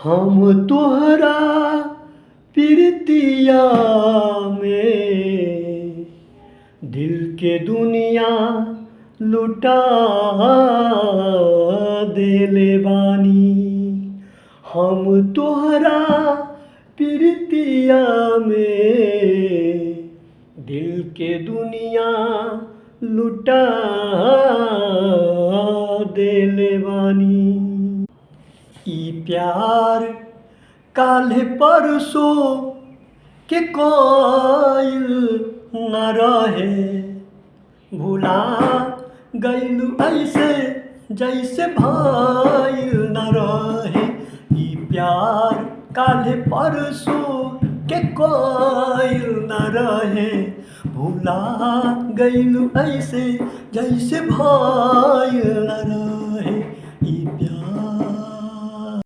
हम तोहरा प्रीतिया में दिल के दुनिया लुटा देले बानी। हम तोहरा प्रीतिया में दिल के दुनिया लुटा देले बानी। ई प्यार काल्हे परसों के कोइल न रहे, भुला गइलू ऐसे जैसे भइल न रहे। ई प्यार काल्हे परसों के कोइल न रहे, भुला गइलू ऐसे जैसे भइल न रहे।